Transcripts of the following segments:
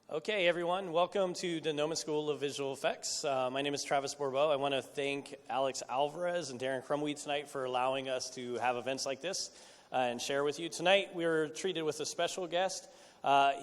Okay, everyone, welcome to the Gnomon School of Visual Effects. My name is Travis Bourbeau. I want to thank Alex Alvarez and Darren Crumweed tonight for allowing us to have events like this and share with you. Tonight, we were treated with a special guest.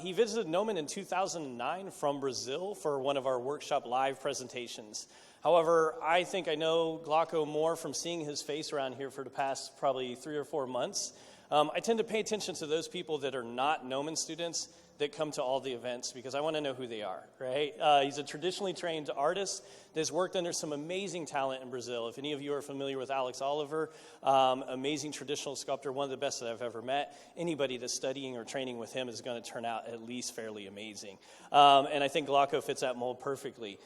He visited Gnomon in 2009 from Brazil for one of our workshop live presentations. However, I think I know Glauco more from seeing his face around here for the past probably 3 or 4 months. I tend to pay attention to those people that are not Gnomon students that come to all the events because I want to know who they are, right? He's a traditionally trained artist that's worked under some amazing talent in Brazil. If any of you are familiar with Alex Oliver, amazing traditional sculptor, one of the best that I've ever met. Anybody that's studying or training with him is going to turn out at least fairly amazing. And I think Glauco fits that mold perfectly.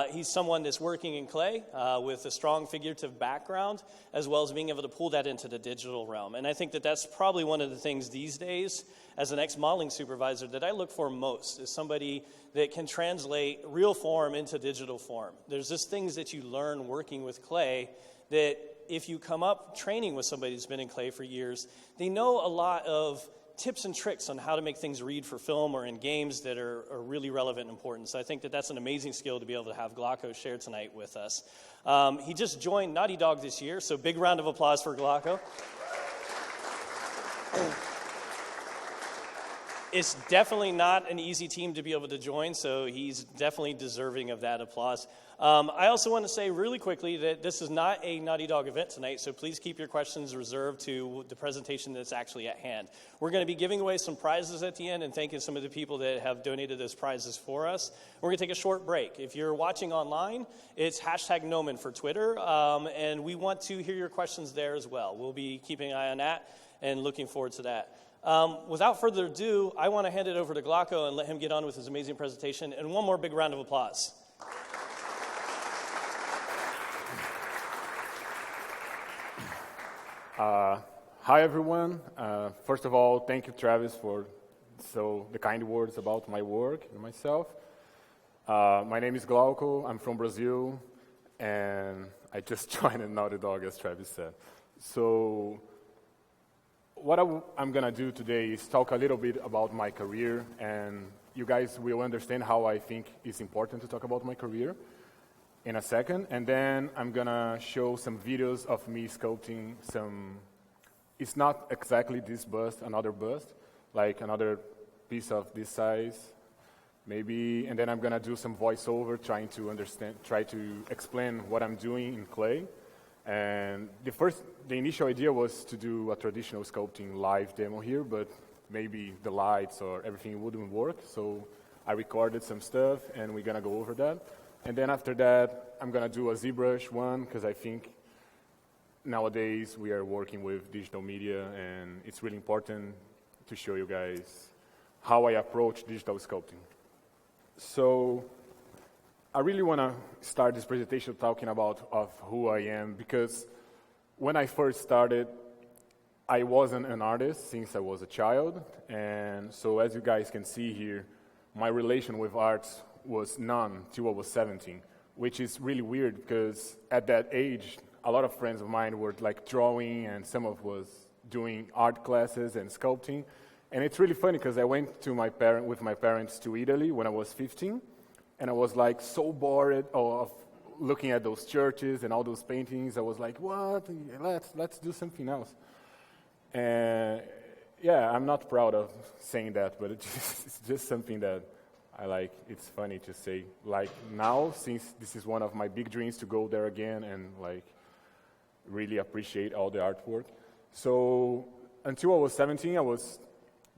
He's someone that's working in clay with a strong figurative background, as well as being able to pull that into the digital realm. And I think that that's probably one of the things these days, as an ex-modeling supervisor, that I look for most is somebody that can translate real form into digital form. There's just things that you learn working with clay that if you come up training with somebody who's been in clay for years, they know a lot of tips and tricks on how to make things read for film or in games that are really relevant and important. So I think that that's an amazing skill to be able to have Glauco share tonight with us. He just joined Naughty Dog this year, so big round of applause for Glauco. It's definitely not an easy team to be able to join, so he's definitely deserving of that applause. I also want to say really quickly that this is not a Naughty Dog event tonight, so please keep your questions reserved to the presentation that's actually at hand. We're going to be giving away some prizes at the end and thanking some of the people that have donated those prizes for us. We're going to take a short break. If you're watching online, it's #Gnomon for Twitter, and we want to hear your questions there as well. We'll be keeping an eye on that and looking forward to that. Without further ado, I want to hand it over to Glauco and let him get on with his amazing presentation. And one more big round of applause. Hi, everyone. First of all, thank you, Travis, for the kind words about my work and myself. My name is Glauco. I'm from Brazil, and I just joined Naughty Dog, as Travis said. So what I'm going to do today is talk a little bit about my career, and you guys will understand how I think it's important to talk about my career in a second. And then I'm going to show some videos of me sculpting some, it's not exactly this bust, another bust, like another piece of this size, maybe. And then I'm going to do some voiceover, try to explain what I'm doing in clay. And the initial idea was to do a traditional sculpting live demo here, but maybe the lights or everything wouldn't work. So I recorded some stuff, and we're going to go over that. And then after that, I'm going to do a ZBrush one, because I think nowadays we are working with digital media, and it's really important to show you guys how I approach digital sculpting. So I really want to start this presentation talking about who I am, because when I first started, I wasn't an artist since I was a child. And so as you guys can see here, my relation with art was none till I was 17, which is really weird because at that age, a lot of friends of mine were like drawing, and some of was doing art classes and sculpting. And it's really funny because I went with my parents to Italy when I was 15. And I was like so bored of looking at those churches and all those paintings. I was like, what? Let's do something else. And yeah, I'm not proud of saying that, but it's just something that I like. It's funny to say. Like now, since this is one of my big dreams to go there again and like really appreciate all the artwork. So until I was 17, I was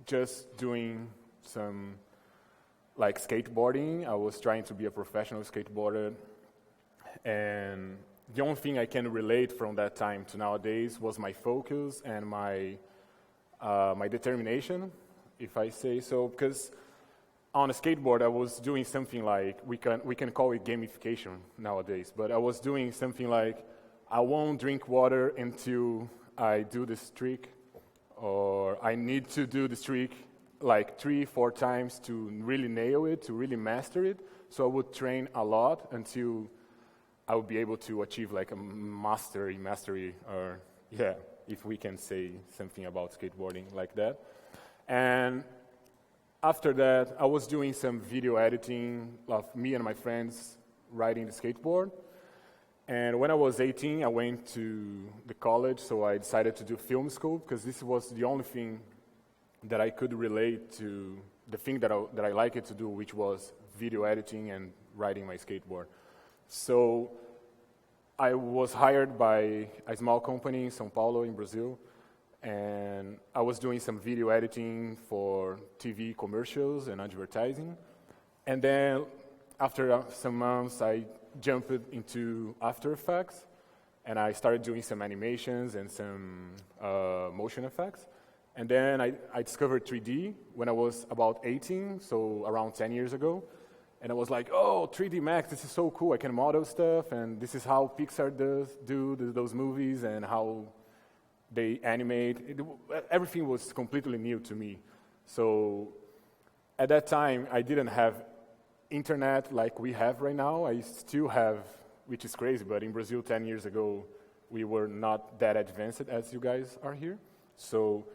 just doing some like skateboarding. I was trying to be a professional skateboarder, and the only thing I can relate from that time to nowadays was my focus and my determination, if I say so, because on a skateboard I was doing something like, we can call it gamification nowadays, but I was doing something like, I won't drink water until I do this trick, or I need to do this trick like 3-4 times to really nail it, to really master it. So I would train a lot until I would be able to achieve like a mastery, or yeah, if we can say something about skateboarding like that. And after that, I was doing some video editing of me and my friends riding the skateboard. And when I was 18, I went to the college, so I decided to do film school because this was the only thing that I could relate to the thing that I liked to do, which was video editing and riding my skateboard. So I was hired by a small company in São Paulo in Brazil, and I was doing some video editing for TV commercials and advertising. And then after some months, I jumped into After Effects, and I started doing some animations and some motion effects. And then I discovered 3D when I was about 18, so around 10 years ago. And I was like, oh, 3D Max, this is so cool. I can model stuff, and this is how Pixar do those movies and how they animate. Everything was completely new to me. So at that time, I didn't have internet like we have right now. I still have, which is crazy, but in Brazil 10 years ago, we were not that advanced as you guys are here. So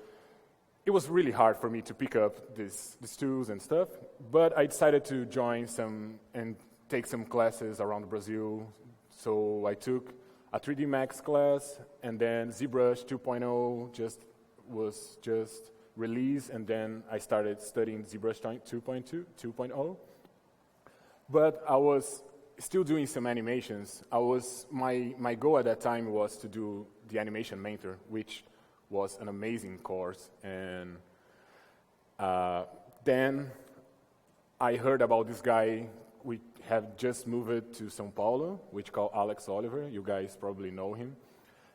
it was really hard for me to pick up these tools and stuff, but I decided to join some and take some classes around Brazil. So I took a 3D Max class, and then ZBrush 2.0 was just released, and then I started studying ZBrush 2.0. But I was still doing some animations. My goal at that time was to do the animation mentor, which was an amazing course. And then I heard about this guy. We have just moved to São Paulo, which called Alex Oliver. You guys probably know him.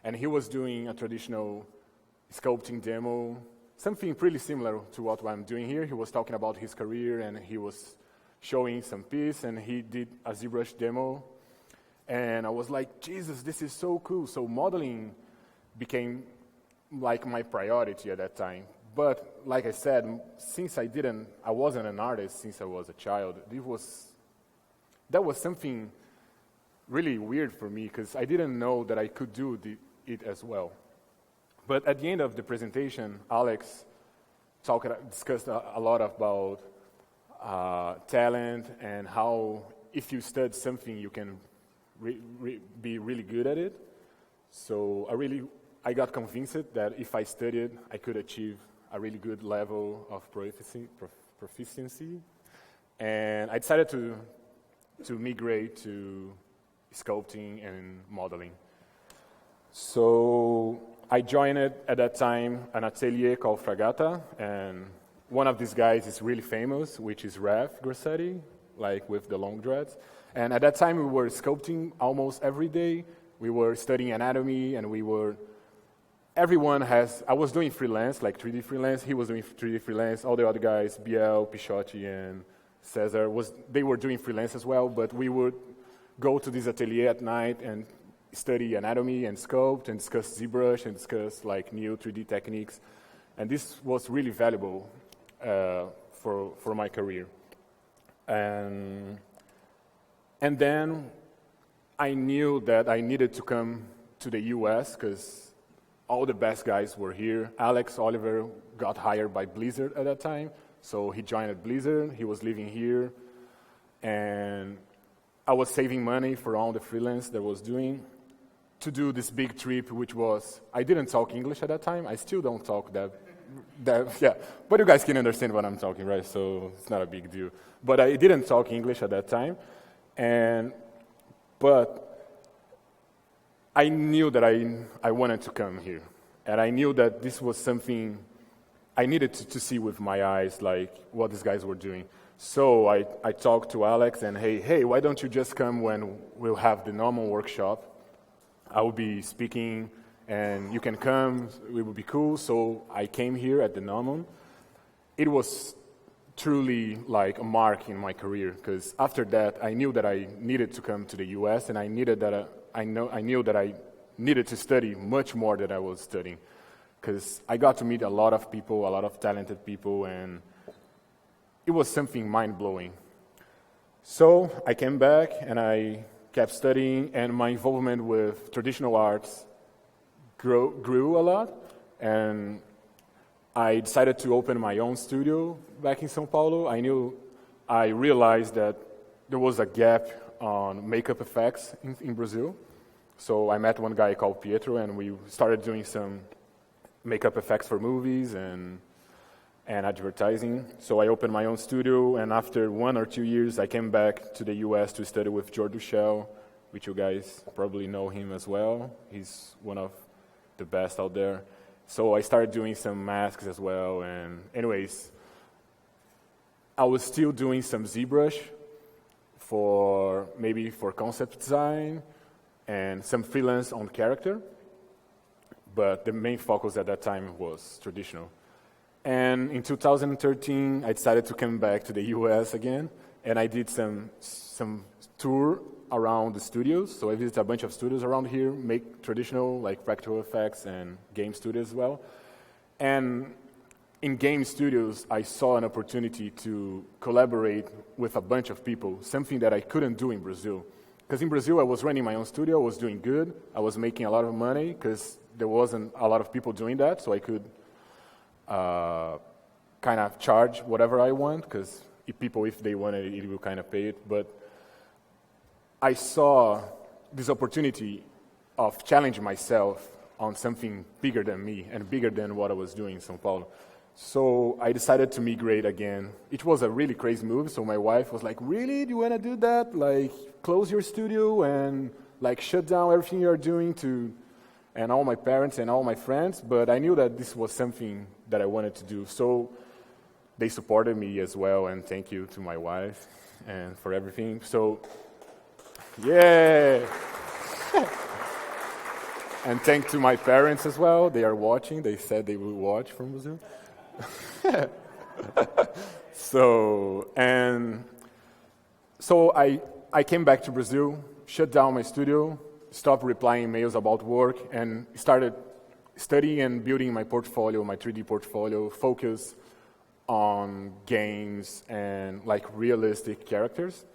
And he was doing a traditional sculpting demo, something pretty similar to what I'm doing here. He was talking about his career, and he was showing some piece, and he did a ZBrush demo. And I was like, Jesus, this is so cool. So modeling became like my priority at that time. But like I said, since I wasn't an artist since I was a child, that was something really weird for me because I didn't know that I could do it as well. But at the end of the presentation, Alex discussed a lot about talent and how if you study something, you can be really good at it. So I got convinced that if I studied, I could achieve a really good level of proficiency. And I decided to migrate to sculpting and modeling. So I joined at that time an atelier called Fragata, and one of these guys is really famous, which is Raf Grassetti, like with the long dreads. And at that time, we were sculpting almost every day. We were studying anatomy, and I was doing freelance, like 3D freelance. He was doing 3D freelance. All the other guys, Biel, Pichotti, and Cesar, they were doing freelance as well, but we would go to this atelier at night and study anatomy and sculpt and discuss ZBrush and discuss like new 3D techniques. And this was really valuable for my career. And then I knew that I needed to come to the US because all the best guys were here. Alex Oliver got hired by Blizzard at that time, so he joined Blizzard. He was living here, and I was saving money for all the freelance that I was doing to do this big trip, which was, I didn't talk English at that time. I still don't talk that yeah. But you guys can understand what I'm talking, right? So it's not a big deal. But I didn't talk English at that time, but I knew that I wanted to come here. And I knew that this was something I needed to see with my eyes, like what these guys were doing. So I talked to Alex and, hey, why don't you just come when we'll have the Gnomon workshop? I will be speaking, and you can come. It would be cool. So I came here at the Gnomon. It was truly like a mark in my career, because after that, I knew that I needed to come to the U.S., and I knew that I needed to study much more than I was studying, because I got to meet a lot of people, a lot of talented people, and it was something mind-blowing. So I came back, and I kept studying, and my involvement with traditional arts grew a lot, and I decided to open my own studio back in São Paulo. I realized that there was a gap on makeup effects in Brazil. So I met one guy called Pietro, and we started doing some makeup effects for movies and advertising. So I opened my own studio, and after 1 or 2 years, I came back to the US to study with George Duchel, which you guys probably know him as well. He's one of the best out there. So I started doing some masks as well, and anyways, I was still doing some ZBrush for concept design and some freelance on character, but the main focus at that time was traditional. And in 2013, I decided to come back to the US again, and I did some tour around the studios. So I visited a bunch of studios around here, make traditional, like practical effects and game studios as well. And in game studios, I saw an opportunity to collaborate with a bunch of people, something that I couldn't do in Brazil. Because in Brazil, I was running my own studio, I was doing good, I was making a lot of money, because there wasn't a lot of people doing that, so I could kind of charge whatever I want, because if they wanted it, will kind of pay it. But I saw this opportunity of challenging myself on something bigger than me and bigger than what I was doing in São Paulo. So I decided to migrate again. It was a really crazy move, so my wife was like, really, do you want to do that? Like, close your studio and like shut down everything you're doing and all my parents and all my friends, but I knew that this was something that I wanted to do. So they supported me as well, and thank you to my wife and for everything. So, yeah. And thank to my parents as well. They are watching. They said they will watch from Brazil. So I came back to Brazil, shut down my studio, stopped replying emails about work, and started studying and building my portfolio, my 3D portfolio, focus on games and like realistic characters,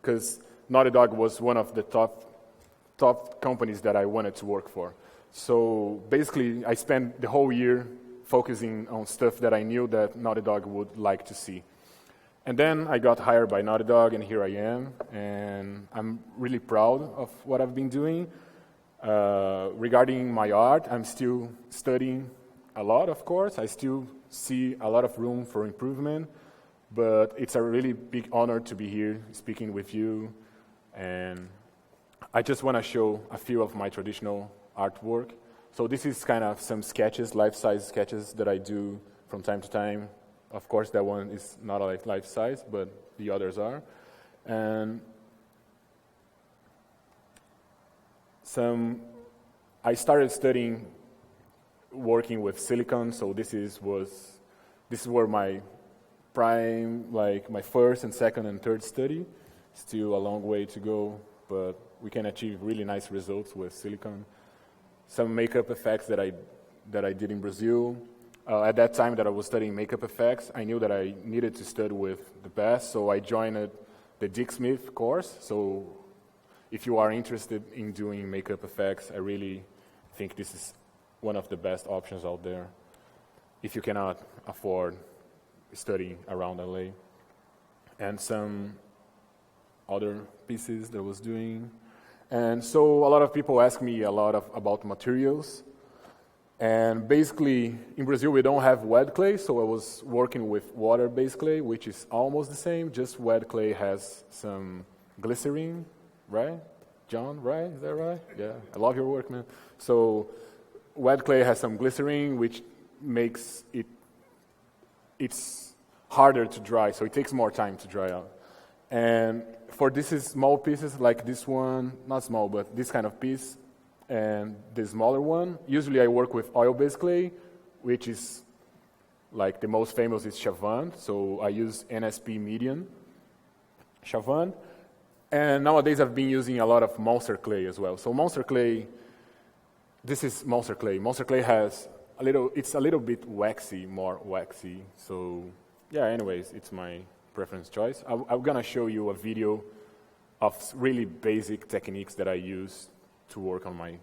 because Naughty Dog was one of the top companies that I wanted to work for. So basically, I spent the whole year focusing on stuff that I knew that Naughty Dog would like to see. And then I got hired by Naughty Dog, and here I am, and I'm really proud of what I've been doing. Regarding my art, I'm still studying a lot, of course. I still see a lot of room for improvement, but it's a really big honor to be here speaking with you, and I just want to show a few of my traditional artwork. So this is kind of some sketches, life-size sketches that I do from time to time. Of course, that one is not life-size, but the others are. And I started studying working with silicon, so this is where my prime, like my first and second and third study. Still a long way to go, but we can achieve really nice results with silicon. Some makeup effects that I did in Brazil. At that time that I was studying makeup effects, I knew that I needed to study with the best, so I joined the Dick Smith course. So if you are interested in doing makeup effects, I really think this is one of the best options out there if you cannot afford studying around LA. And some other pieces that I was doing. And so a lot of people ask me about materials. And basically, in Brazil, we don't have wet clay, so I was working with water-based clay, which is almost the same, just wet clay has some glycerin, right? John, right? Is that right? Yeah, I love your work, man. So wet clay has some glycerin, which makes it's harder to dry, so it takes more time to dry out. And for these small pieces, like this one, not small, but this kind of piece, and the smaller one, usually I work with oil-based clay, which is like the most famous is Chavant, so I use NSP medium Chavant. And nowadays I've been using a lot of monster clay as well. So monster clay, this is monster clay. Monster clay has it's a little bit waxy, more waxy. So yeah, anyways, it's my preference choice. I'm gonna show you a video of really basic techniques that I use to work on my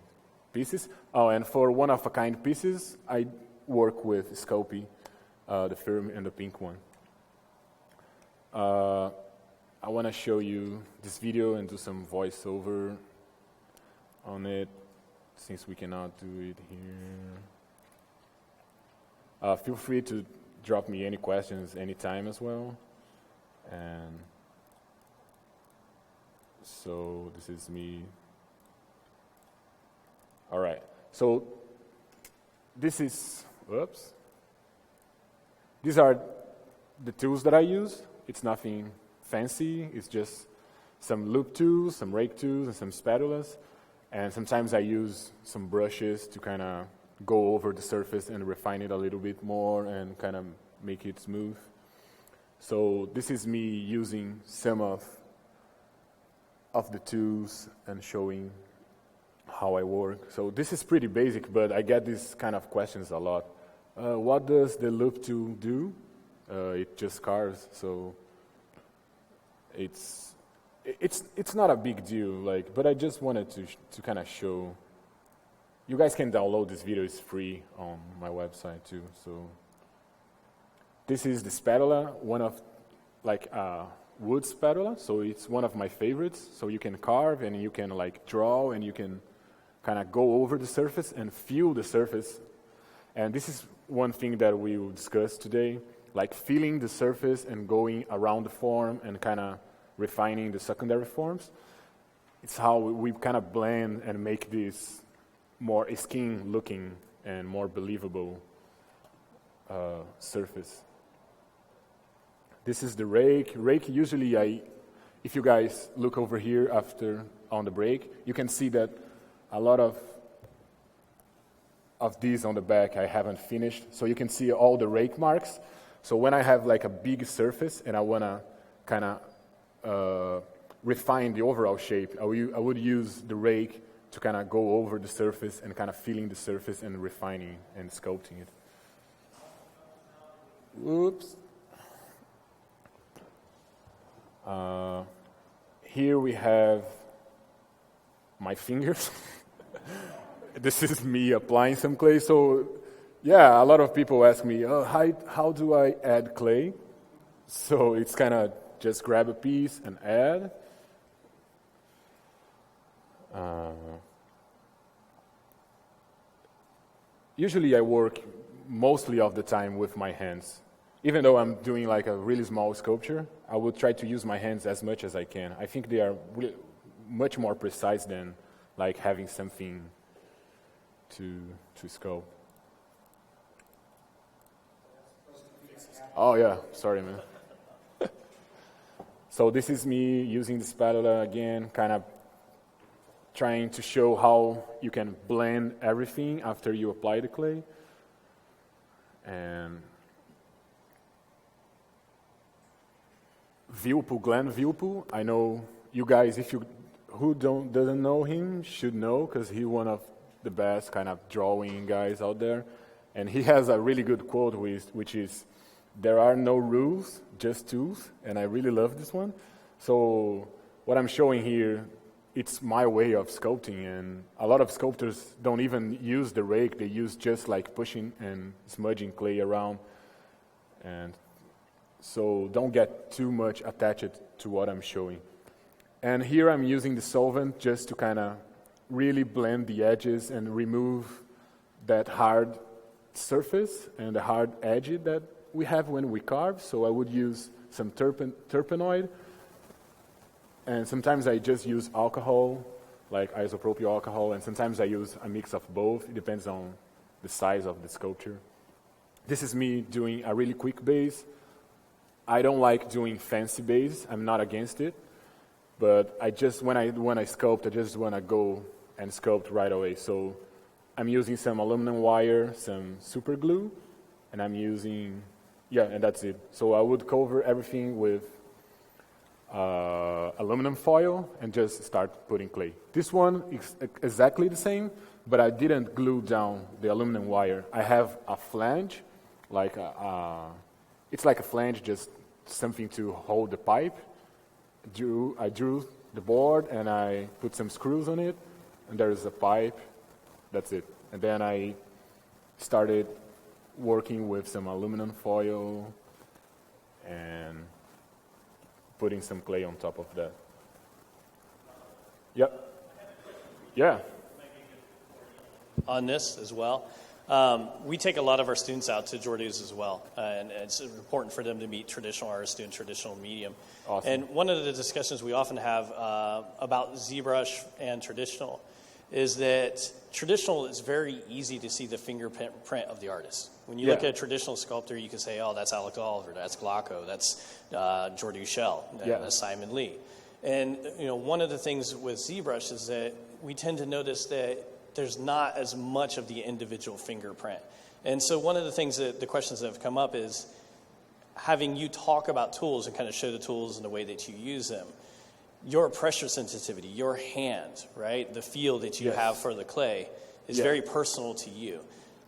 pieces. Oh, and for one-of-a-kind pieces, I work with Sculpting. the firm and the pink one. I want to show you this video and do some voiceover on it, since we cannot do it here. Feel free to drop me any questions anytime as well. And so this is me. All right. So this is, whoops. These are the tools that I use. It's nothing fancy. It's just some loop tools, some rake tools, and some spatulas. And sometimes I use some brushes to kind of go over the surface and refine it a little bit more and kind of make it smooth. So this is me using some of the tools and showing how I work. So this is pretty basic, but I get these kind of questions a lot. What does the loop tool do? It just carves, so it's not a big deal, like, but I just wanted to kind of show. You guys can download this video; it's free on my website too. So this is the spatula, one of like wood spatula. So it's one of my favorites. So you can carve and you can like draw and you can kind of go over the surface and feel the surface. And this is one thing that we will discuss today, like feeling the surface and going around the form and kind of refining the secondary forms. It's how we kind of blend and make this more skin looking and more believable surface. This is the rake. Rake usually if you guys look over here after on the break, you can see that a lot of these on the back I haven't finished. So you can see all the rake marks. So when I have like a big surface and I want to kind of refine the overall shape, I would use the rake to kind of go over the surface and kind of feeling the surface and refining and sculpting it. Whoops. Here we have my fingers. This is me applying some clay. So, yeah, a lot of people ask me, oh, how do I add clay? So it's kind of just grab a piece and add. Usually I work mostly of the time with my hands. Even though I'm doing like a really small sculpture, I would try to use my hands as much as I can. I think they are much more precise than like having something to sculpt. Oh yeah, sorry man. So this is me using the spatula again, kind of trying to show how you can blend everything after you apply the clay. And Glenn Vilpool, I know you guys, who doesn't know him should know, because he's one of the best kind of drawing guys out there. And he has a really good quote which is, "There are no rules, just tools." And I really love this one. So what I'm showing here, it's my way of sculpting, and a lot of sculptors don't even use the rake. They use just like pushing and smudging clay around. And so don't get too much attached to what I'm showing. And here I'm using the solvent just to kind of really blend the edges and remove that hard surface and the hard edge that we have when we carve. So I would use some terpenoid. And sometimes I just use alcohol, like isopropyl alcohol, and sometimes I use a mix of both. It depends on the size of the sculpture. This is me doing a really quick base. I don't like doing fancy base. I'm not against it. But when I sculpt, I just want to go and sculpt right away. So I'm using some aluminum wire, some super glue, and I'm using, and that's it. So I would cover everything with aluminum foil and just start putting clay. This one is exactly the same, but I didn't glue down the aluminum wire. I have a flange, like it's like a flange, just something to hold the pipe. I drew the board and I put some screws on it, and there is a pipe. That's it. And then I started working with some aluminum foil and putting some clay on top of that. Yep. Yeah. On this as well. We take a lot of our students out to Jordu's as well, and it's important for them to meet traditional artists doing traditional medium. Awesome. And one of the discussions we often have about ZBrush and traditional is that traditional is very easy to see the fingerprint of the artist. When you look at a traditional sculptor, you can say, oh, that's Alex Oliver, that's Glauco, that's Jordu Shell, that's Simon Lee. And one of the things with ZBrush is that we tend to notice that there's not as much of the individual fingerprint. And so one of the things that the questions that have come up is having you talk about tools and kind of show the tools and the way that you use them. Your pressure sensitivity, your hand, right, the feel that you have for the clay is very personal to you.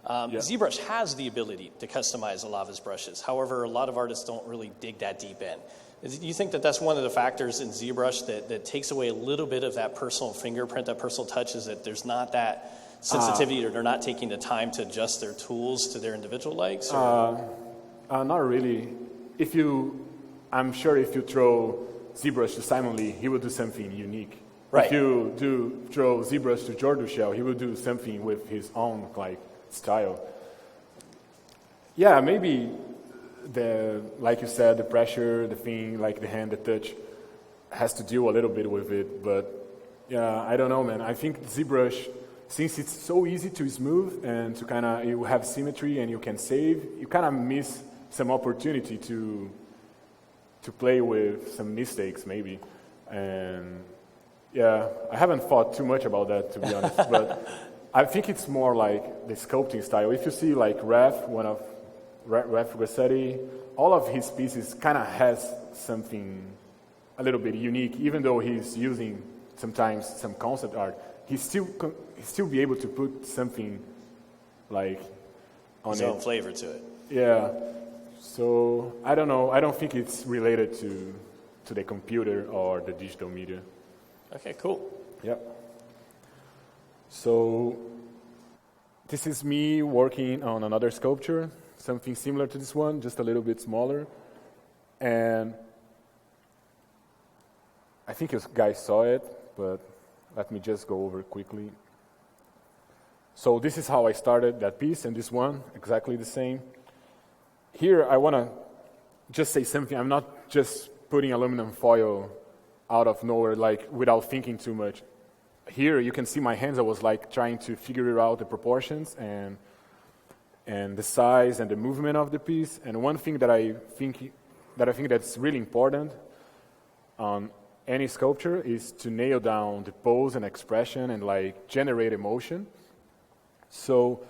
ZBrush has the ability to customize a lot of his brushes. However, a lot of artists don't really dig that deep in. Do you think that that's one of the factors in ZBrush that takes away a little bit of that personal fingerprint, that personal touch, is that there's not that sensitivity or they're not taking the time to adjust their tools to their individual likes? Not really. I'm sure if you throw ZBrush to Simon Lee, he will do something unique. Right. If you throw ZBrush to Jordu Shell, he will do something with his own style. Yeah, maybe like you said, the pressure, the thing, like the hand, the touch, has to deal a little bit with it. But yeah, I don't know, man. I think ZBrush, since it's so easy to smooth and to you have symmetry and you can save, you kind of miss some opportunity to play with some mistakes, maybe. And yeah, I haven't thought too much about that, to be honest. But I think it's more like the sculpting style. If you see like Raf Rossetti, all of his pieces kind of has something a little bit unique, even though he's using sometimes some concept art. He still be able to put something like on his own flavor to it. Yeah. So I don't know. I don't think it's related to the computer or the digital media. Okay, cool. Yep. So this is me working on another sculpture, something similar to this one, just a little bit smaller. And I think you guys saw it, but let me just go over quickly. So this is how I started that piece, and this one, exactly the same. Here, I want to just say something. I'm not just putting aluminum foil out of nowhere, without thinking too much. Here, you can see my hands. I was trying to figure out the proportions and the size and the movement of the piece. And one thing that I think that's really important on any sculpture is to nail down the pose and expression and generate emotion. So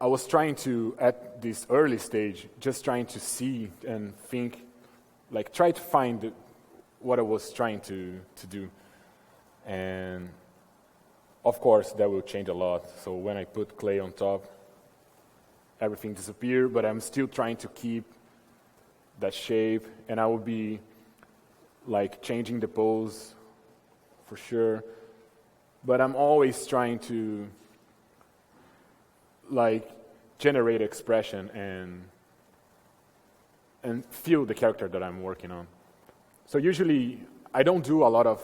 I was trying to, at this early stage, just trying to see and think, try to find what I was trying to do. And of course, that will change a lot. So when I put clay on top, everything disappeared, but I'm still trying to keep that shape, and I will be changing the pose for sure. But I'm always trying to generate expression and feel the character that I'm working on. So usually I don't do a lot of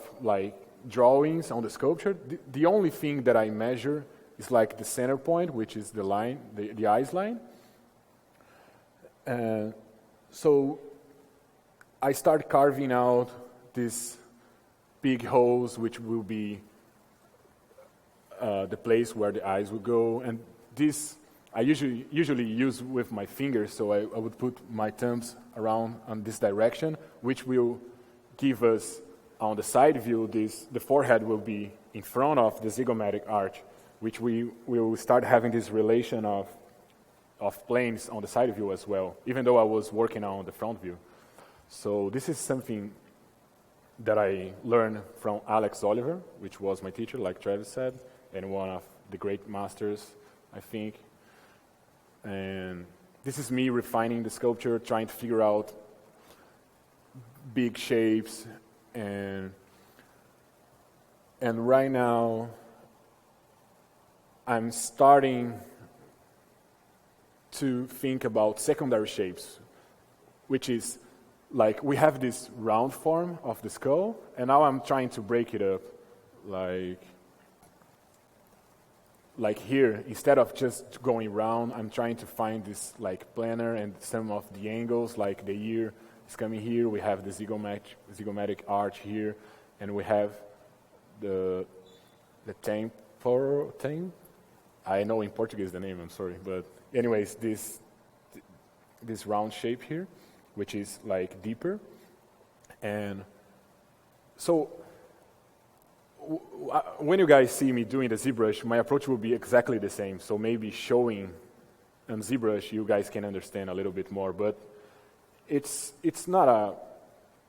drawings on the sculpture. The only thing that I measure is the center point, which is the line, the eyes line. So I start carving out these big holes, which will be the place where the eyes will go. And this I usually use with my fingers, so I would put my thumbs around on this direction, which will give us, on the side view, the forehead will be in front of the zygomatic arch, which we will start having this relation of planes on the side view as well, even though I was working on the front view. So this is something that I learned from Alex Oliver, which was my teacher, like Travis said, and one of the great masters, I think. And this is me refining the sculpture, trying to figure out big shapes, and right now I'm starting to think about secondary shapes, which is like we have this round form of the skull, and now I'm trying to break it up, like here, instead of just going round, I'm trying to find this like planar and some of the angles, like the ear is coming here, we have the zygomatic arch here, and we have the temporal thing. I know in Portuguese the name, I'm sorry, but anyways, this round shape here, which is like deeper. And so when you guys see me doing the ZBrush, my approach will be exactly the same. So maybe showing on ZBrush, you guys can understand a little bit more, but it's not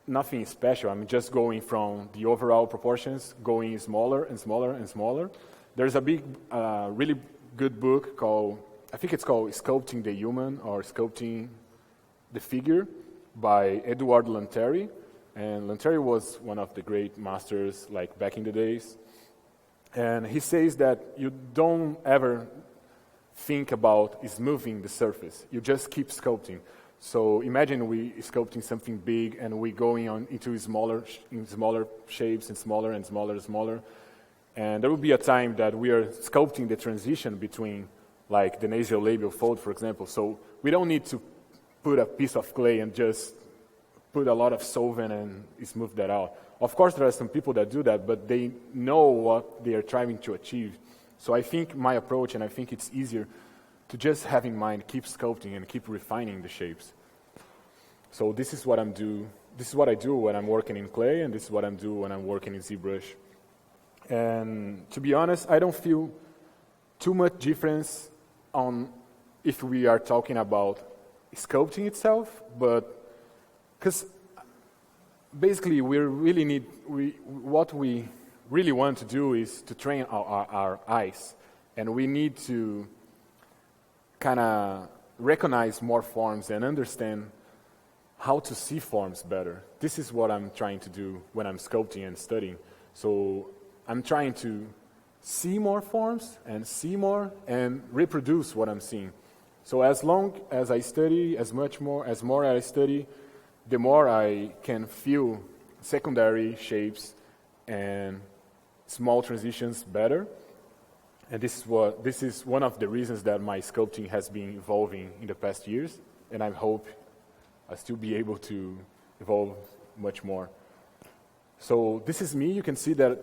nothing special. I'm just going from the overall proportions, going smaller and smaller and smaller. There's a big, really good book called, I think it's called Sculpting the Human or Sculpting the Figure by Edward Lanteri. And Lanteri was one of the great masters like back in the days. And he says that you don't ever think about smoothing the surface. You just keep sculpting. So imagine we sculpting something big and we going on into smaller shapes and smaller and smaller and smaller. And there will be a time that we are sculpting the transition between like the nasolabial fold, for example. So we don't need to put a piece of clay and just put a lot of solvent and smooth that out. Of course, there are some people that do that, but they know what they are trying to achieve. So I think my approach, and I think it's easier to just have in mind, keep sculpting and keep refining the shapes. So this is what I do when I'm working in clay, and this is what I do when I'm working in ZBrush. And to be honest, I don't feel too much difference on if we are talking about sculpting itself, but because basically what we really want to do is to train our eyes, and we need to kind of recognize more forms and understand how to see forms better. This is what I'm trying to do when I'm sculpting and studying. So I'm trying to see more forms and see more and reproduce what I'm seeing. So as long as I study, as more I study, the more I can feel secondary shapes and small transitions better. And this is one of the reasons that my sculpting has been evolving in the past years, and I hope I'll still be able to evolve much more. So this is me. You can see that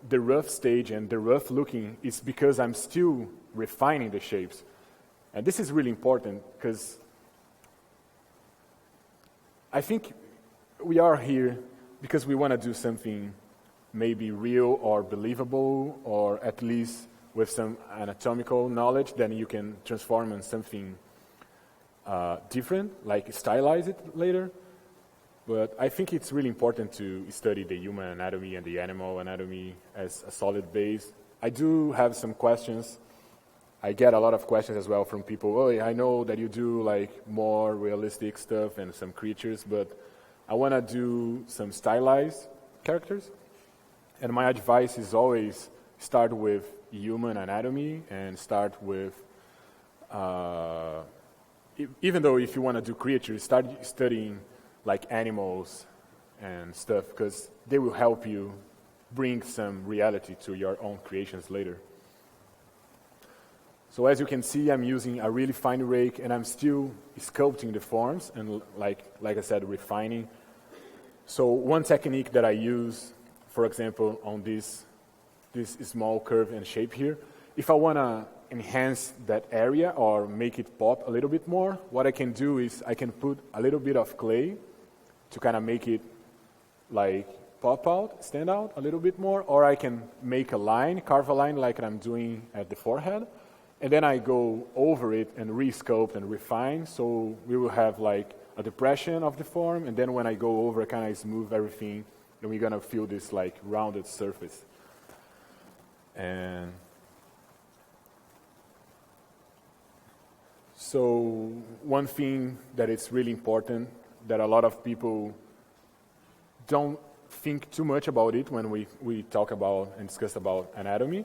the rough stage and the rough looking is because I'm still refining the shapes. And this is really important because I think we are here because we want to do something maybe real or believable, or at least with some anatomical knowledge, then you can transform in something different, like stylize it later. But I think it's really important to study the human anatomy and the animal anatomy as a solid base. I do have some questions. I get a lot of questions as well from people. Oh, I know that you do like more realistic stuff and some creatures, but I want to do some stylized characters. And my advice is always start with human anatomy and start with, even though if you want to do creatures, start studying like animals and stuff, because they will help you bring some reality to your own creations later. So as you can see, I'm using a really fine rake, and I'm still sculpting the forms and, like I said, refining. So one technique that I use, for example, on this small curve and shape here, if I want to enhance that area or make it pop a little bit more, what I can do is I can put a little bit of clay to kind of make it like pop out, stand out a little bit more, or I can make a line, carve a line like I'm doing at the forehead, and then I go over it and re-sculpt and refine, so we will have like a depression of the form, and then when I go over, I kind of smooth everything, and we're going to feel this like rounded surface. And so one thing that is really important that a lot of people don't think too much about it when we talk about and discuss about anatomy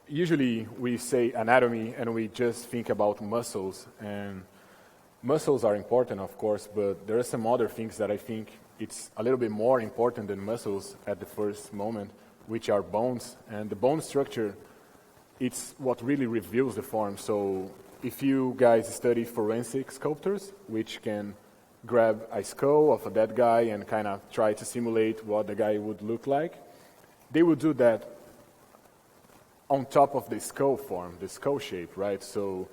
usually we say anatomy and we just think about muscles, and muscles are important, of course, but there are some other things that I think it's a little bit more important than muscles at the first moment, which are bones. And the bone structure, it's what really reveals the form. So if you guys study forensic sculptors, which can grab a skull of a dead guy and kind of try to simulate what the guy would look like, they will do that on top of the skull form, the skull shape, right? So,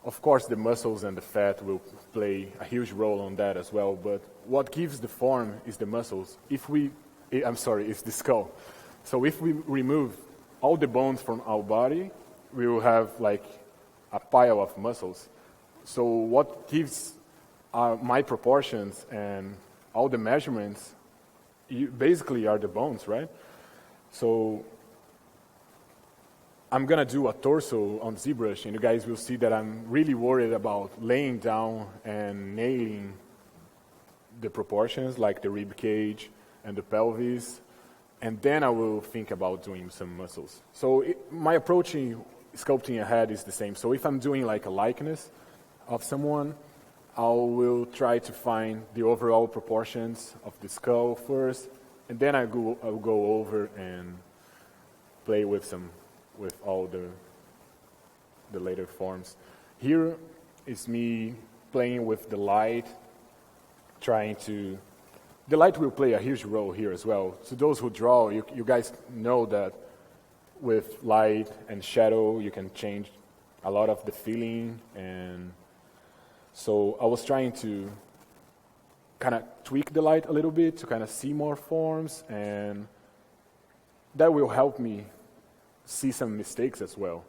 of course, the muscles and the fat will play a huge role on that as well, but what gives the form is the muscles. It's the skull. So if we remove all the bones from our body, we will have like a pile of muscles. So what gives my proportions and all the measurements basically are the bones, right? So I'm going to do a torso on ZBrush, and you guys will see that I'm really worried about laying down and nailing the proportions, like the rib cage and the pelvis, and then I will think about doing some muscles. So my approach in sculpting ahead is the same. So if I'm doing like a likeness of someone, I will try to find the overall proportions of the skull first, and then I'll go over and play with all the later forms. Here is me playing with the light, the light will play a huge role here as well. So those who draw, you guys know that with light and shadow, you can change a lot of the feeling. And so I was trying to kind of tweak the light a little bit to kind of see more forms, and that will help me see some mistakes as well.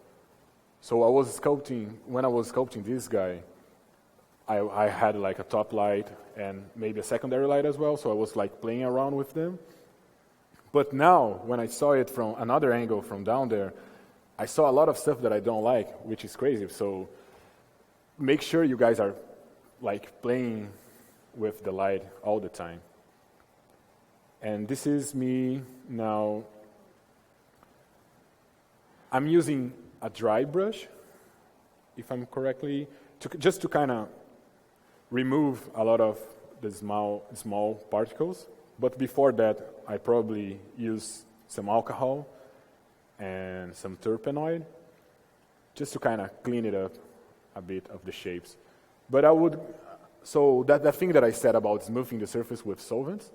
So when I was sculpting this guy, I had like a top light and maybe a secondary light as well, so I was like playing around with them. But now, when I saw it from another angle from down there, I saw a lot of stuff that I don't like, which is crazy. So make sure you guys are like playing with the light all the time. And this is me now. I'm using a dry brush, if I'm correctly, just to kind of remove a lot of the small particles. But before that, I probably use some alcohol and some terpenoid just to kind of clean it up a bit of the shapes. But so that thing that I said about smoothing the surface with solvents,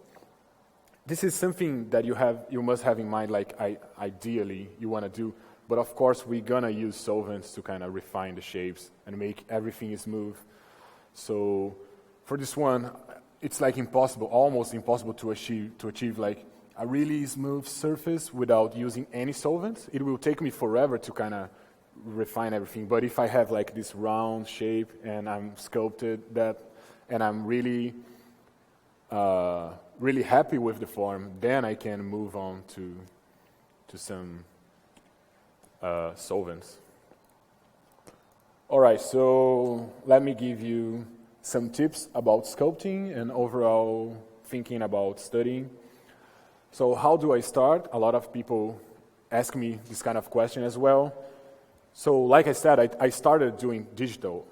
this is something that you must have in mind, like ideally you want to do. But of course, we're going to use solvents to kind of refine the shapes and make everything smooth. So for this one, it's like almost impossible to achieve like a really smooth surface without using any solvents. It will take me forever to kind of refine everything. But if I have like this round shape and I'm sculpted that, and I'm really happy with the form, then I can move on to some solvents. All right, so let me give you some tips about sculpting and overall thinking about studying. So how do I start? A lot of people ask me this kind of question as well. So like I said, I started doing digital,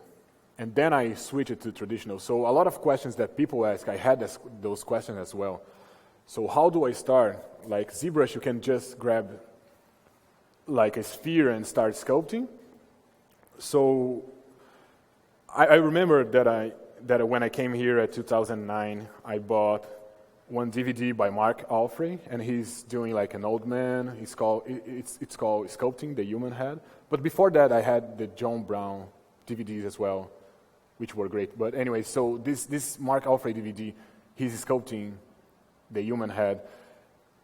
and then I switched it to traditional. So a lot of questions that people ask, I had those questions as well. So how do I start? Like ZBrush, you can just grab like a sphere and start sculpting. So I remember that when I came here at 2009, I bought one DVD by Mark Alfrey, and he's doing like an old man. It's called Sculpting, the Human Head. But before that, I had the John Brown DVDs as well, which were great. But anyway, so this Mark Alfrey DVD, he's sculpting the human head.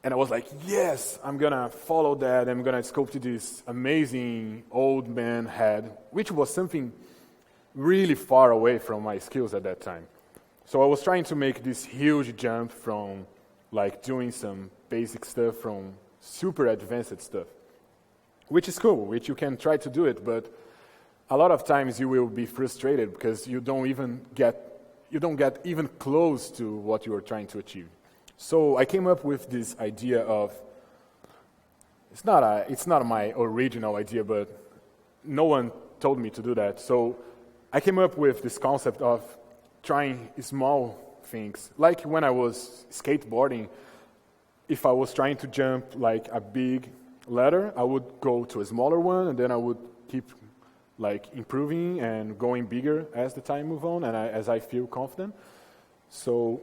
And I was like, yes, I'm going to follow that. I'm going to sculpt this amazing old man head, which was something really far away from my skills at that time. So I was trying to make this huge jump from like doing some basic stuff from super advanced stuff, which is cool, which you can try to do it, but a lot of times you will be frustrated because you don't get even close to what you are trying to achieve. So I came up with this idea of it's not my original idea, but no one told me to do that. So I came up with this concept of trying small things. Like when I was skateboarding, if I was trying to jump like a big ladder, I would go to a smaller one, and then I would keep like improving and going bigger as the time move on and as I feel confident. So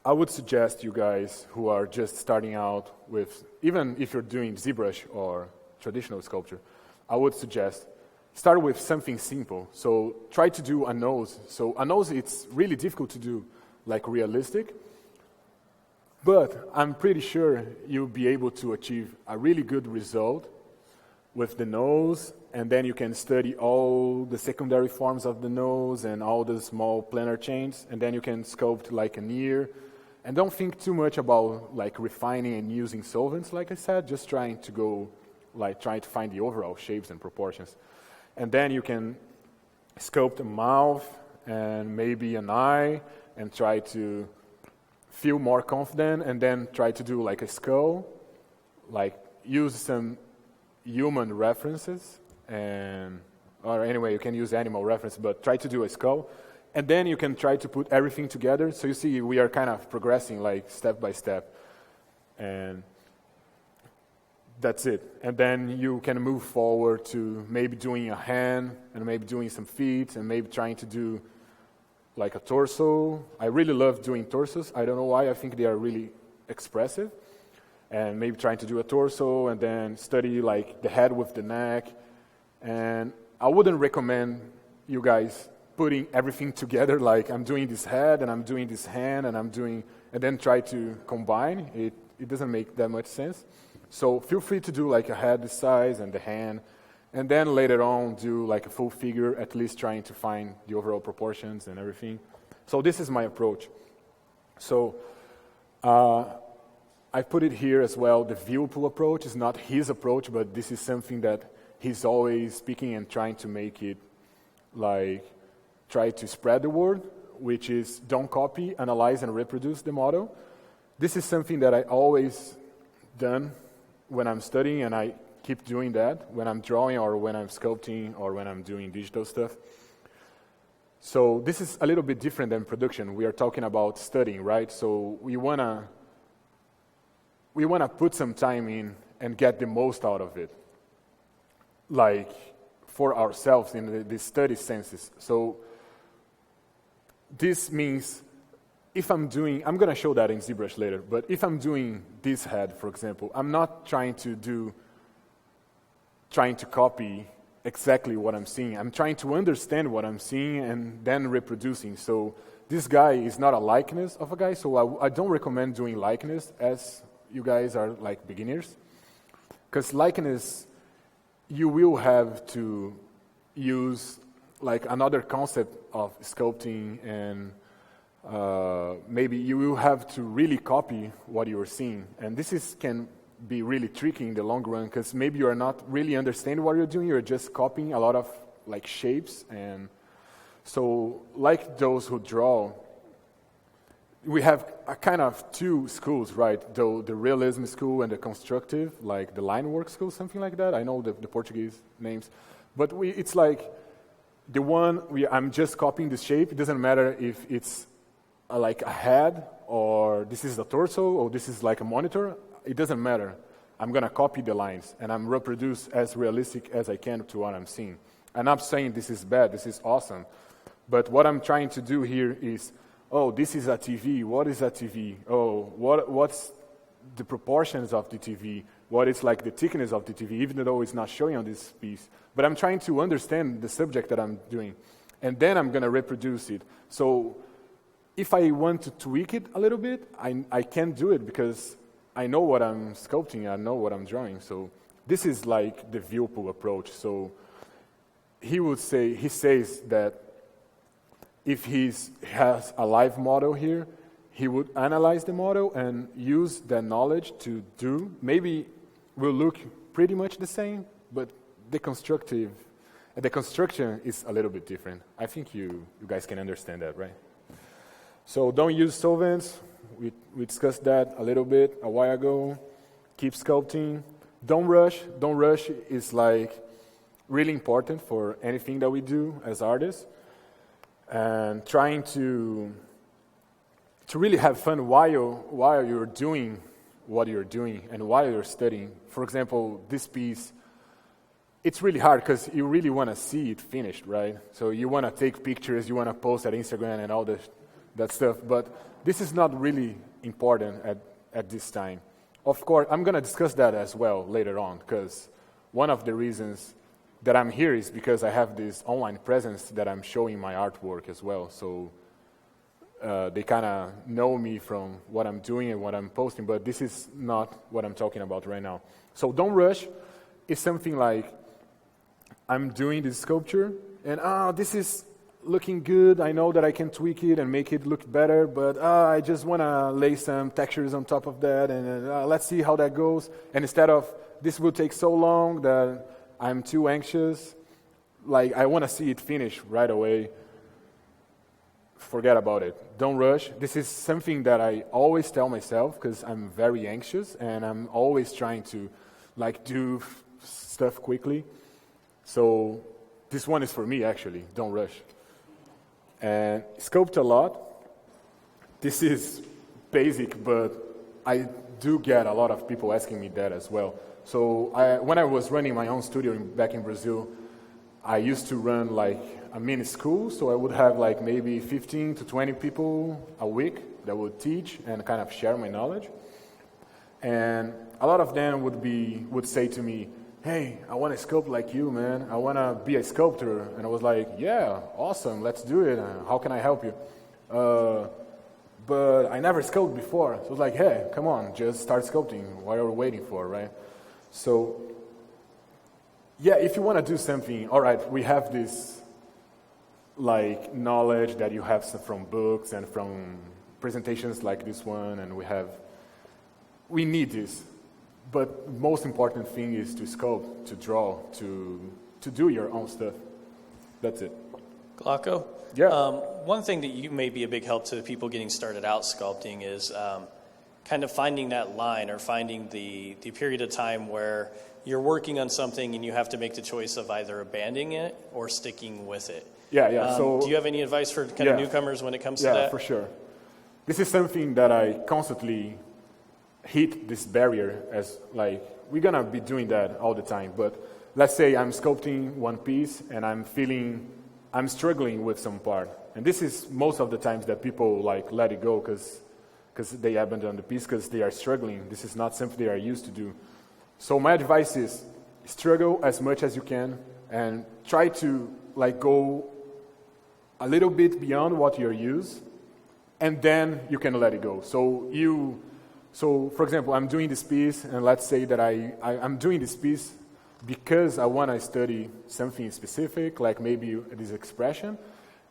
I would suggest you guys who are just starting out with, even if you're doing ZBrush or traditional sculpture, I would suggest start with something simple. So try to do a nose. So a nose, it's really difficult to do like realistic, but I'm pretty sure you'll be able to achieve a really good result with the nose, and then you can study all the secondary forms of the nose and all the small planar chains, and then you can sculpt like an ear. And don't think too much about like refining and using solvents, like I said, just trying to find the overall shapes and proportions. And then you can sculpt a mouth and maybe an eye and try to feel more confident, and then try to do like a skull, like use some human references, or anyway, you can use animal reference, but try to do a skull. And then you can try to put everything together. So you see, we are kind of progressing like step by step. And that's it. And then you can move forward to maybe doing a hand, and maybe doing some feet, and maybe trying to do like a torso. I really love doing torsos. I don't know why, I think they are really expressive. And maybe trying to do a torso, and then study like the head with the neck. And I wouldn't recommend you guys putting everything together, like I'm doing this head, and I'm doing this hand, and then try to combine. It doesn't make that much sense. So feel free to do like a head this size and the hand, and then later on do like a full figure, at least trying to find the overall proportions and everything. So this is my approach. So I put it here as well. The Whirlpool approach is not his approach, but this is something that he's always speaking and trying to make it like, try to spread the word, which is don't copy, analyze, and reproduce the model. This is something that I always done when I'm studying, and I keep doing that when I'm drawing or when I'm sculpting or when I'm doing digital stuff. So this is a little bit different than production. We are talking about studying, right? So we wanna put some time in and get the most out of it, like for ourselves in the study senses. So this means if I'm going to show that in ZBrush later, but if I'm doing this head, for example, I'm not trying to copy exactly what I'm seeing. I'm trying to understand what I'm seeing and then reproducing. So this guy is not a likeness of a guy, so I don't recommend doing likeness as you guys are like beginners. Because likeness, you will have to use like another concept of sculpting, and maybe you will have to really copy what you're seeing. And this can be really tricky in the long run, because maybe you are not really understanding what you're doing, you're just copying a lot of like shapes. And so like those who draw, we have a kind of two schools, right? The realism school and the constructive, like the line work school, something like that. I know the Portuguese names. But it's like the one, I'm just copying the shape. It doesn't matter if it's like a head, or this is a torso, or this is like a monitor. It doesn't matter. I'm going to copy the lines, and I'm reproduce as realistic as I can to what I'm seeing. I'm not saying this is bad, this is awesome. But what I'm trying to do here is, oh, this is a TV. What is a TV? Oh, what's the proportions of the TV? What is like the thickness of the TV, even though it's not showing on this piece. But I'm trying to understand the subject that I'm doing. And then I'm going to reproduce it. So if I want to tweak it a little bit, I can do it because I know what I'm sculpting, I know what I'm drawing. So this is like the Whirlpool approach. So he says that if he has a live model here, he would analyze the model and use that knowledge to do. Maybe will look pretty much the same, but the construction is a little bit different. I think you guys can understand that, right? So don't use solvents. We discussed that a little bit a while ago. Keep sculpting. Don't rush. Don't rush is like really important for anything that we do as artists. And trying to really have fun while you're doing what you're doing and while you're studying. For example, this piece, it's really hard because you really want to see it finished, right? So you want to take pictures, you want to post at Instagram and all that stuff, but this is not really important at this time. Of course, I'm going to discuss that as well later on, because one of the reasons that I'm here is because I have this online presence that I'm showing my artwork as well. So they kind of know me from what I'm doing and what I'm posting, but this is not what I'm talking about right now. So don't rush. It's something like I'm doing this sculpture, and this is looking good. I know that I can tweak it and make it look better, but I just want to lay some textures on top of that, and let's see how that goes. And instead of, this will take so long that I'm too anxious, like I want to see it finished right away. Forget about it. Don't rush. This is something that I always tell myself because I'm very anxious and I'm always trying to like do stuff quickly. So this one is for me, actually. Don't rush. And sculpt a lot. This is basic, but I do get a lot of people asking me that as well. So when I was running my own studio back in Brazil, I used to run like a mini school. So I would have like maybe 15 to 20 people a week that would teach and kind of share my knowledge. And a lot of them would say to me, hey, I want to sculpt like you, man. I want to be a sculptor. And I was like, yeah, awesome, let's do it. How can I help you? But I never sculpted before. So I was like, hey, come on, just start sculpting. What are we waiting for, right? So, yeah, if you want to do something, all right, we have this like knowledge that you have from books and from presentations like this one, and we need this. But most important thing is to sculpt, to draw, to do your own stuff. That's it. Glauco? Yeah. One thing that you may be a big help to people getting started out sculpting is kind of finding that line or finding the period of time where you're working on something and you have to make the choice of either abandoning it or sticking with it. Yeah. So do you have any advice for kind of newcomers when it comes to that? Yeah, for sure. This is something that I constantly hit this barrier as like, we're going to be doing that all the time. But let's say I'm sculpting one piece and I'm struggling with some part. And this is most of the times that people like let it go because they abandon the piece because they are struggling. This is not something they are used to do. So my advice is struggle as much as you can and try to like go a little bit beyond what you're used, and then you can let it go. So for example, I'm doing this piece, and let's say that I'm doing this piece because I want to study something specific, like maybe this expression,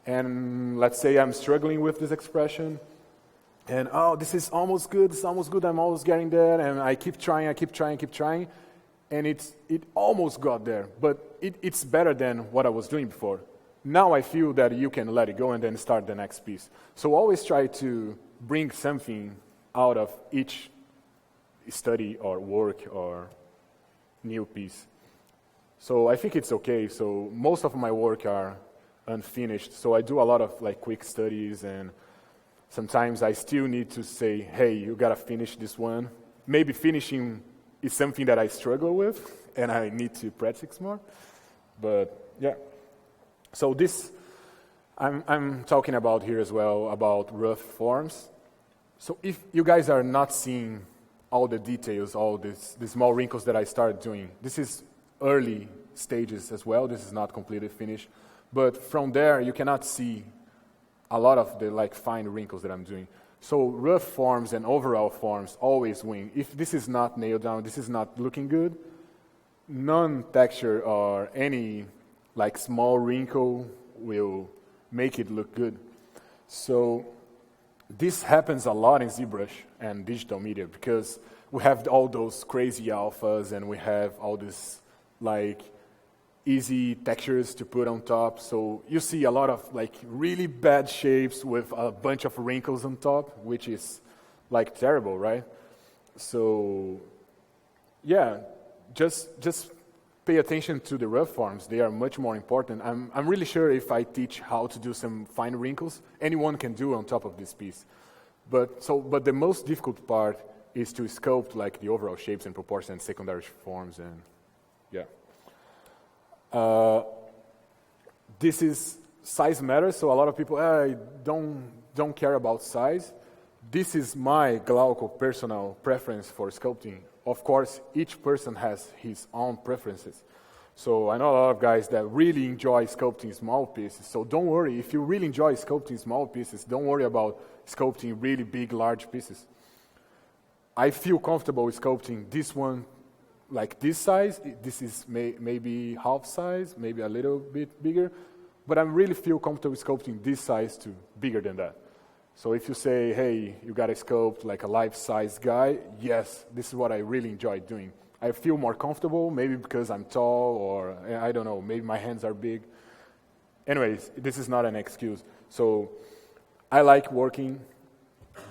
and let's say I'm struggling with this expression, and this is almost good, I'm almost getting there, and I keep trying, and it almost got there, but it's better than what I was doing before. Now I feel that you can let it go and then start the next piece. So always try to bring something out of each study or work or new piece. So I think it's okay. So most of my work are unfinished. So I do a lot of like quick studies, and sometimes I still need to say, hey, you gotta finish this one. Maybe finishing is something that I struggle with and I need to practice more. But yeah. So this, I'm talking about here as well about rough forms. So if you guys are not seeing all the details, all the small wrinkles that I started doing, this is early stages as well. This is not completely finished. But from there, you cannot see a lot of the like fine wrinkles that I'm doing. So rough forms and overall forms always win. If this is not nailed down, this is not looking good, non-texture or any like small wrinkle will make it look good. So this happens a lot in ZBrush and digital media because we have all those crazy alphas and we have all this like easy textures to put on top. So you see a lot of like really bad shapes with a bunch of wrinkles on top, which is like terrible, right? So yeah, just pay attention to the rough forms. They are much more important. I'm really sure if I teach how to do some fine wrinkles, anyone can do on top of this piece. But the most difficult part is to sculpt like the overall shapes and proportions and secondary forms, and yeah. This is size matters, so a lot of people don't care about size. This is my Glauco personal preference for sculpting. Of course, each person has his own preferences. So I know a lot of guys that really enjoy sculpting small pieces. So don't worry, if you really enjoy sculpting small pieces, don't worry about sculpting really big, large pieces. I feel comfortable with sculpting this one like this size. This is maybe half size, maybe a little bit bigger. But I really feel comfortable with sculpting this size to bigger than that. So if you say, hey, you got to sculpt like a life-size guy, yes, this is what I really enjoy doing. I feel more comfortable, maybe because I'm tall, or I don't know, maybe my hands are big. Anyways, this is not an excuse. So I like working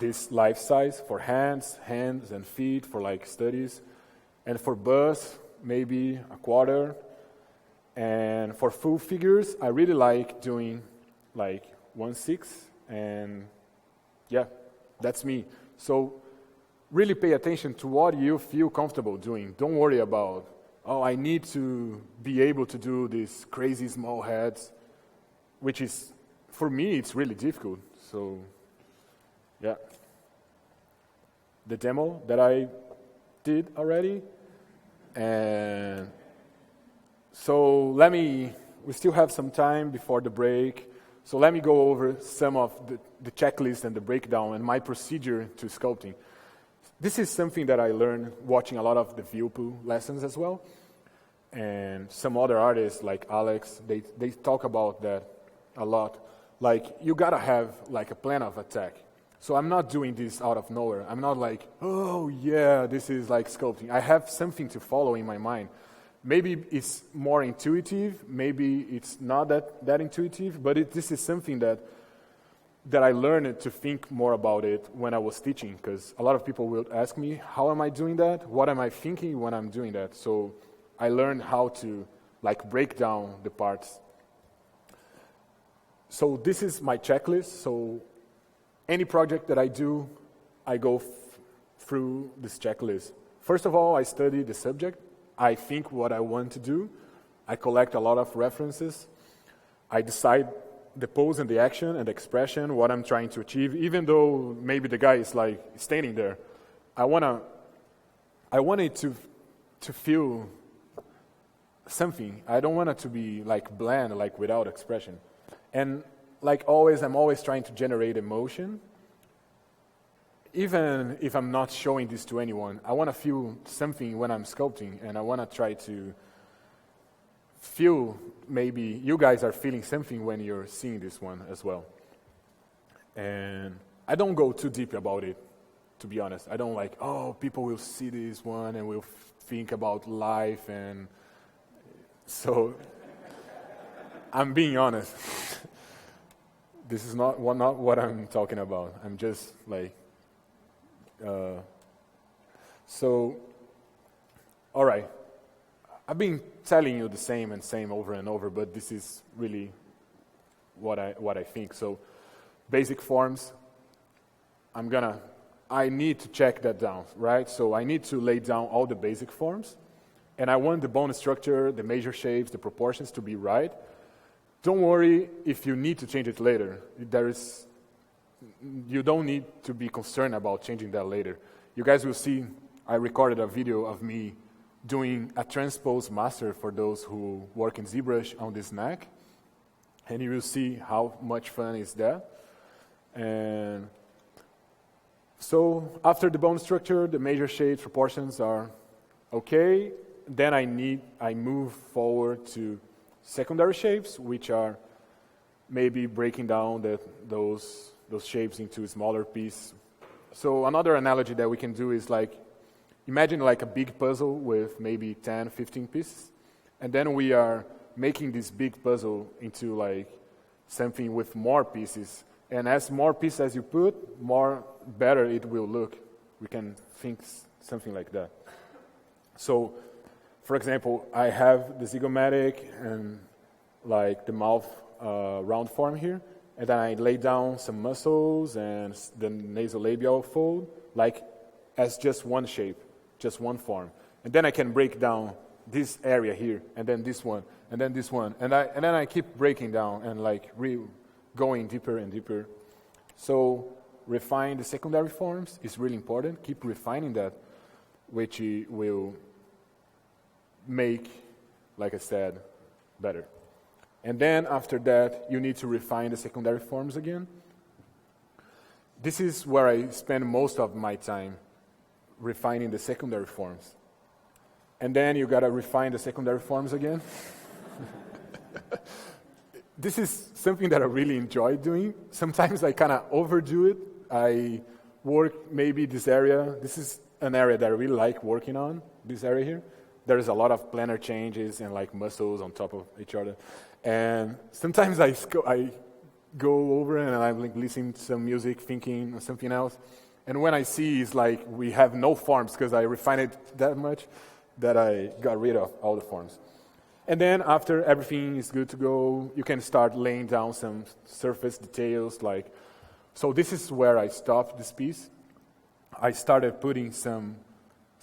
this life size for hands and feet, for like studies. And for bust, maybe a quarter. And for full figures, I really like doing like 1/6, and yeah, that's me. So really pay attention to what you feel comfortable doing. Don't worry about, oh, I need to be able to do these crazy small heads, which is, for me, it's really difficult. So yeah. The demo that I did already. And so we still have some time before the break. So let me go over some of the checklist and the breakdown and my procedure to sculpting. This is something that I learned watching a lot of the Vilpu lessons as well. And some other artists like Alex, they talk about that a lot. Like, you gotta have like a plan of attack. So I'm not doing this out of nowhere. I'm not like, oh yeah, this is like sculpting. I have something to follow in my mind. Maybe it's more intuitive, maybe it's not that intuitive, but this is something that I learned to think more about it when I was teaching, because a lot of people will ask me, how am I doing that? What am I thinking when I'm doing that? So I learned how to like break down the parts. So this is my checklist. So any project that I do, I go through this checklist. First of all, I study the subject. I think what I want to do. I collect a lot of references. I decide the pose and the action and the expression, what I'm trying to achieve, even though maybe the guy is like standing there. I want it to feel something. I don't want it to be like bland, like without expression. And like always, I'm always trying to generate emotion. Even if I'm not showing this to anyone, I want to feel something when I'm sculpting, and I want to try to feel, maybe you guys are feeling something when you're seeing this one as well. And I don't go too deep about it, to be honest. I don't like, oh, people will see this one and will think about life, and so I'm being honest. This is not what I'm talking about. I'm just like, so, all right. I've been telling you the same over and over, but this is really what I think. So, basic forms, I need to check that down, right? So I need to lay down all the basic forms, and I want the bone structure, the measure shapes, the proportions to be right. Don't worry if you need to change it later. You don't need to be concerned about changing that later. You guys will see, I recorded a video of me doing a transpose master for those who work in ZBrush on this neck. And you will see how much fun is that. And so after the bone structure, the measure shapes, proportions are okay. Then I move forward to secondary shapes, which are maybe breaking down those shapes into a smaller piece. So another analogy that we can do is like, imagine like a big puzzle with maybe 10, 15 pieces. And then we are making this big puzzle into like something with more pieces. And as more pieces as you put, better it will look. We can think something like that. So for example, I have the zygomatic and like the mouth round form here, and then I lay down some muscles and the nasolabial fold, like as just one shape, just one form. And then I can break down this area here, and then this one, and then this one, and then I keep breaking down and like going deeper and deeper. So refine the secondary forms is really important. Keep refining that, which will make, like I said, better. And then after that, you need to refine the secondary forms again. This is where I spend most of my time, refining the secondary forms. And then you gotta refine the secondary forms again. This is something that I really enjoy doing. Sometimes I kind of overdo it. I work maybe this area. This is an area that I really like working on, this area here. There is a lot of planar changes and like muscles on top of each other. And sometimes I go over and I'm like listening to some music, thinking of something else. And when I see it's like we have no forms because I refined it that much that I got rid of all the forms. And then after everything is good to go, you can start laying down some surface details. Like, so this is where I stopped this piece. I started putting some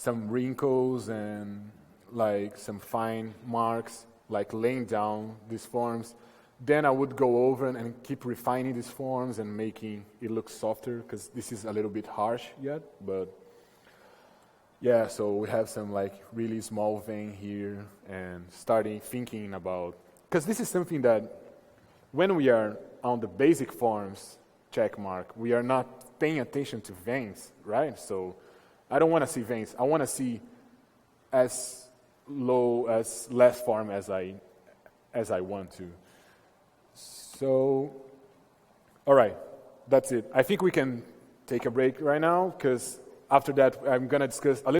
wrinkles and like some fine marks, like laying down these forms. Then I would go over and keep refining these forms and making it look softer, because this is a little bit harsh yet, but yeah, so we have some like really small vein here and starting thinking about, because this is something that when we are on the basic forms check mark, we are not paying attention to veins, right? So I don't want to see veins. I want to see as less form as I want to. So, all right, that's it. I think we can take a break right now, because after that I'm going to discuss a little